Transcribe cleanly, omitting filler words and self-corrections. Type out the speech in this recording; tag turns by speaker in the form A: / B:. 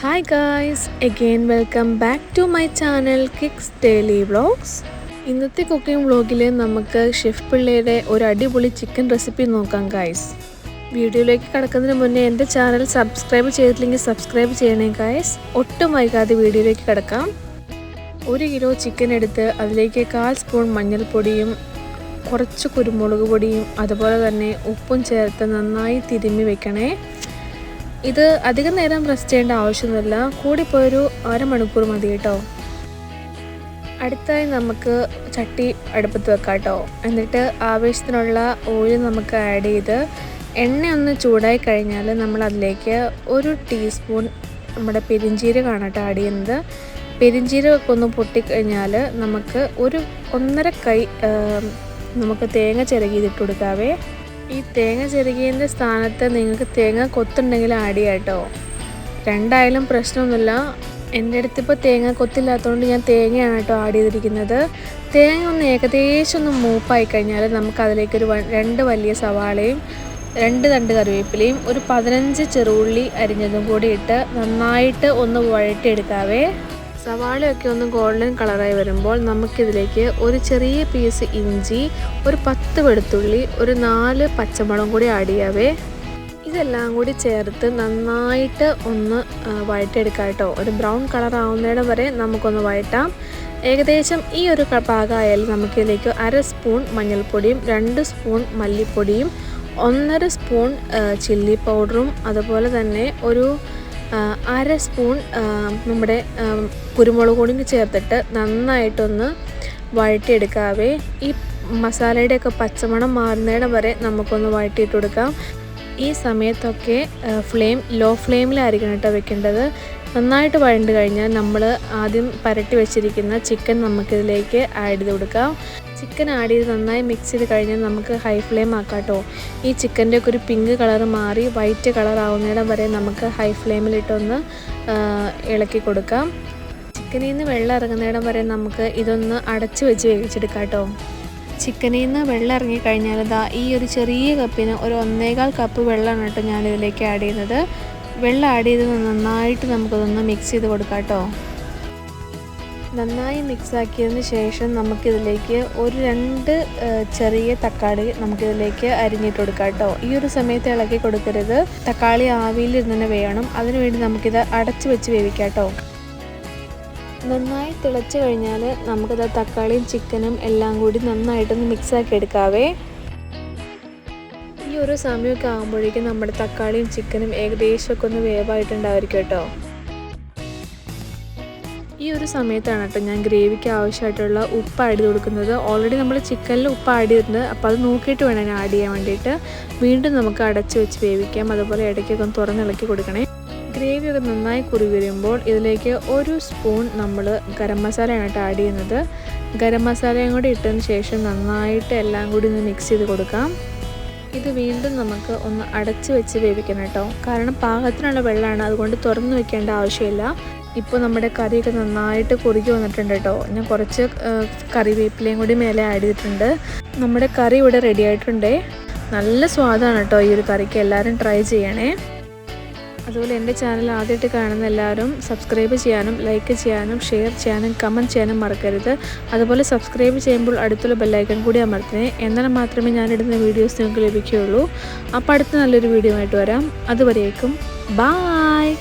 A: Hi guys, again welcome back to my channel Kicks Daily Vlogs. ഇന്നത്തെ cooking വ്ലോഗിൽ നമുക്ക് chef പിള്ളയുടെ ഒരു അടിപൊളി ചിക്കൻ റെസിപ്പി നോക്കാം ഗൈസ്. വീഡിയോയിലേക്ക് കടക്കുന്നതിന് മുന്നേ എൻ്റെ ചാനൽ സബ്സ്ക്രൈബ് ചെയ്തില്ലെങ്കിൽ സബ്സ്ക്രൈബ് ചെയ്യണേ ഗൈസ്. ഒട്ടും വൈകാതെ വീഡിയോയിലേക്ക് കടക്കാം. 1 കിലോ ചിക്കൻ എടുത്ത് അതിലേക്ക് 1/4 സ്പൂൺ മഞ്ഞൾപ്പൊടിയും കുറച്ച് കുരുമുളക് പൊടിയും അതുപോലെ തന്നെ ഉപ്പും ചേർത്ത് നന്നായി തിരുമ്മി വെക്കണേ. ഇത് അധികം നേരം റെസ്റ്റ് ചെയ്യേണ്ട ആവശ്യമൊന്നുമില്ല, കൂടിപ്പോയൊരു അരമണിക്കൂർ മതി കേട്ടോ. അടുത്തായി നമുക്ക് ചട്ടി അടുപ്പത്ത് വെക്കാം കേട്ടോ. എന്നിട്ട് ആവശ്യത്തിനുള്ള ഓയിൽ നമുക്ക് ആഡ് ചെയ്ത് എണ്ണ ഒന്ന് ചൂടായി കഴിഞ്ഞാൽ നമ്മൾ അതിലേക്ക് 1 ടീസ്പൂൺ നമ്മുടെ പെരിഞ്ജീരകമാണ് കേട്ടോ ആഡ് ചെയ്യുന്നത്. പെരിഞ്ജീരകമൊക്കെ ഒന്ന് പൊട്ടിക്കഴിഞ്ഞാൽ നമുക്ക് 1.5 കൈ നമുക്ക് തേങ്ങ ചിരകിയിട്ട് കൊടുക്കാവേ. ഈ തേങ്ങ ചിരകിയതിൻ്റെ സ്ഥാനത്ത് നിങ്ങൾക്ക് തേങ്ങ കൊത്തുണ്ടെങ്കിൽ ആഡ് ചെയ്യാം കേട്ടോ. രണ്ടായാലും പ്രശ്നമൊന്നുമില്ല. എൻ്റെ അടുത്തിപ്പോൾ തേങ്ങ കൊത്തില്ലാത്തതുകൊണ്ട് ഞാൻ തേങ്ങയാണ് കേട്ടോ ആഡ് ചെയ്തിരിക്കുന്നത്. തേങ്ങ ഒന്ന് ഏകദേശം ഒന്ന് മൂപ്പായി കഴിഞ്ഞാൽ നമുക്ക് അതിലേക്ക് 2 വലിയ സവാളയും 2 തണ്ട് കറിവേപ്പിലയും 15 ചെറുള്ളി അരിഞ്ഞതും കൂടി ഇട്ട് നന്നായിട്ട് ഒന്ന് വഴറ്റിയെടുക്കാവേ. സവാളയൊക്കെ ഒന്ന് ഗോൾഡൻ കളറായി വരുമ്പോൾ നമുക്കിതിലേക്ക് ഒരു ചെറിയ പീസ് ഇഞ്ചി, 10 വെളുത്തുള്ളി, 4 പച്ചമുളകും കൂടി ആഡ് ചെയ്യാവേ. ഇതെല്ലാം കൂടി ചേർത്ത് നന്നായിട്ട് ഒന്ന് വഴറ്റിയെടുക്കാം കേട്ടോ. ഒരു ബ്രൗൺ കളർ ആവുന്നതിന് വരെ നമുക്കൊന്ന് വഴറ്റാം. ഏകദേശം ഈ ഒരു പാകമായാൽ നമുക്കിതിലേക്ക് 1/2 സ്പൂൺ മഞ്ഞൾപ്പൊടിയും 2 സ്പൂൺ മല്ലിപ്പൊടിയും 1/2 സ്പൂൺ ചില്ലി പൗഡറും അതുപോലെ തന്നെ ഒരു 1/2 സ്പൂൺ നമ്മുടെ കുരുമുളക് പൊടിയും ചേർത്തിട്ട് നന്നായിട്ടൊന്ന് വഴറ്റിയെടുക്കാവേ. ഈ മസാലയുടെയൊക്കെ പച്ചമണം മാറുന്നതിന് വരെ നമുക്കൊന്ന് വഴറ്റിയിട്ട് കൊടുക്കാം. ഈ സമയത്തൊക്കെ ലോ ഫ്ലെയിമിലായിരിക്കണം കേട്ടോ വെക്കേണ്ടത്. നന്നായിട്ട് വഴണ്ട് കഴിഞ്ഞാൽ നമ്മൾ ആദ്യം പരട്ടി വെച്ചിരിക്കുന്ന ചിക്കൻ നമുക്കിതിലേക്ക് ആഡ് ചെയ്ത് കൊടുക്കാം. ചിക്കൻ ആഡ് ചെയ്ത് നന്നായി മിക്സ് ചെയ്ത് കഴിഞ്ഞാൽ നമുക്ക് ഹൈ ഫ്ലെയിം ആക്കാം കേട്ടോ. ഈ ചിക്കൻ്റെ ഒക്കെ ഒരു പിങ്ക് കളർ മാറി വൈറ്റ് കളർ ആവുന്നിടം വരെ നമുക്ക് ഹൈ ഫ്ലെയിമിലിട്ടൊന്ന് ഇളക്കി കൊടുക്കാം. ചിക്കനിൽ നിന്ന് വെള്ളം ഇറങ്ങുന്നിടം വരെ നമുക്ക് ഇതൊന്ന് അടച്ച് വെച്ച് വേവിച്ചെടുക്കാം കേട്ടോ. ചിക്കനിൽ നിന്ന് വെള്ളം ഇറങ്ങിക്കഴിഞ്ഞാൽ ഈ ഒരു ചെറിയ കപ്പിന് ഒരു 1.25 കപ്പ് വെള്ളമാണ് കേട്ടോ ഞാനിതിലേക്ക് ആഡ് ചെയ്യുന്നത്. വെള്ളം ആഡ് ചെയ്ത് നന്നായിട്ട് നമുക്കതൊന്ന് മിക്സ് ചെയ്ത് കൊടുക്കാം കേട്ടോ. നന്നായി മിക്സാക്കിയതിന് ശേഷം നമുക്കിതിലേക്ക് 2 ചെറിയ തക്കാളി നമുക്കിതിലേക്ക് അരിഞ്ഞിട്ട് കൊടുക്കാം കേട്ടോ. ഈ ഒരു സമയത്ത് ഇളക്കി കൊടുക്കരുത്, തക്കാളി ആവിയിൽ തന്നെ വേണം. അതിനുവേണ്ടി നമുക്കിത് അടച്ച് വെച്ച് വേവിക്കാം കേട്ടോ. നന്നായി തിളച്ച് കഴിഞ്ഞാൽ നമുക്കിത് തക്കാളിയും ചിക്കനും എല്ലാം കൂടി നന്നായിട്ടൊന്ന് മിക്സാക്കി എടുക്കാവേ. ഈ ഒരു സമയമൊക്കെ ആകുമ്പോഴേക്കും നമ്മുടെ തക്കാളിയും ചിക്കനും ഏകദേശമൊക്കെ ഒന്ന് വേവായിട്ടുണ്ടായിരിക്കും കേട്ടോ. ഈ ഒരു സമയത്താണ് കേട്ടോ ഞാൻ ഗ്രേവിക്ക് ആവശ്യമായിട്ടുള്ള ഉപ്പ് ആഡ് ചെയ്ത് കൊടുക്കുന്നത്. ഓൾറെഡി നമ്മൾ ചിക്കനിൽ ഉപ്പ് ആഡ് ചെയ്തിട്ടുണ്ട്, അപ്പോൾ അത് നോക്കിയിട്ട് വേണം ഞാൻ ആഡ് ചെയ്യാൻ വേണ്ടിയിട്ട്. വീണ്ടും നമുക്ക് അടച്ച് വെച്ച് വേവിക്കാം. അതുപോലെ ഇടയ്ക്കൊക്കെ ഒന്ന് തുറന്നിളക്കി കൊടുക്കണേ. ഗ്രേവിയൊക്കെ നന്നായി കുറുകി വരുമ്പോൾ ഇതിലേക്ക് 1 സ്പൂൺ നമ്മൾ ഗരം മസാലയാണ് കേട്ടോ ആഡ് ചെയ്യുന്നത്. ഗരം മസാലയും കൂടി ഇട്ടതിന് ശേഷം നന്നായിട്ട് എല്ലാം കൂടി ഒന്ന് മിക്സ് ചെയ്ത് കൊടുക്കാം. ഇത് വീണ്ടും നമുക്ക് ഒന്ന് അടച്ച് വെച്ച് വേവിക്കണം കേട്ടോ. കാരണം പാകത്തിനുള്ള വെള്ളമാണ്, അതുകൊണ്ട് തുറന്ന് വെക്കേണ്ട ആവശ്യമില്ല. ഇപ്പോൾ നമ്മുടെ കറിയൊക്കെ നന്നായിട്ട് കുറുകി വന്നിട്ടുണ്ട് കേട്ടോ. ഞാൻ കുറച്ച് കറിവേപ്പിലയും കൂടി മേലെ ആഡ് ചെയ്തിട്ടുണ്ട്. നമ്മുടെ കറി ഇവിടെ റെഡി ആയിട്ടുണ്ട്. നല്ല സ്വാദാണ് കേട്ടോ ഈ ഒരു കറിക്ക്. എല്ലാവരും ട്രൈ ചെയ്യണേ. അതുപോലെ എൻ്റെ ചാനൽ ആദ്യമായിട്ട് കാണുന്ന എല്ലാവരും സബ്സ്ക്രൈബ് ചെയ്യാനും ലൈക്ക് ചെയ്യാനും ഷെയർ ചെയ്യാനും കമൻറ്റ് ചെയ്യാനും മറക്കരുത്. അതുപോലെ സബ്സ്ക്രൈബ് ചെയ്യുമ്പോൾ അടുത്തുള്ള ബെല്ലൈക്കൺ കൂടി അമർത്തണേ. എന്നാൽ മാത്രമേ ഞാനിടുന്ന വീഡിയോസ് നിങ്ങൾക്ക് ലഭിക്കുകയുള്ളൂ. അപ്പോൾ അടുത്ത നല്ലൊരു വീഡിയോ ആയിട്ട് വരാം. അതുവരേക്കും ബായ്.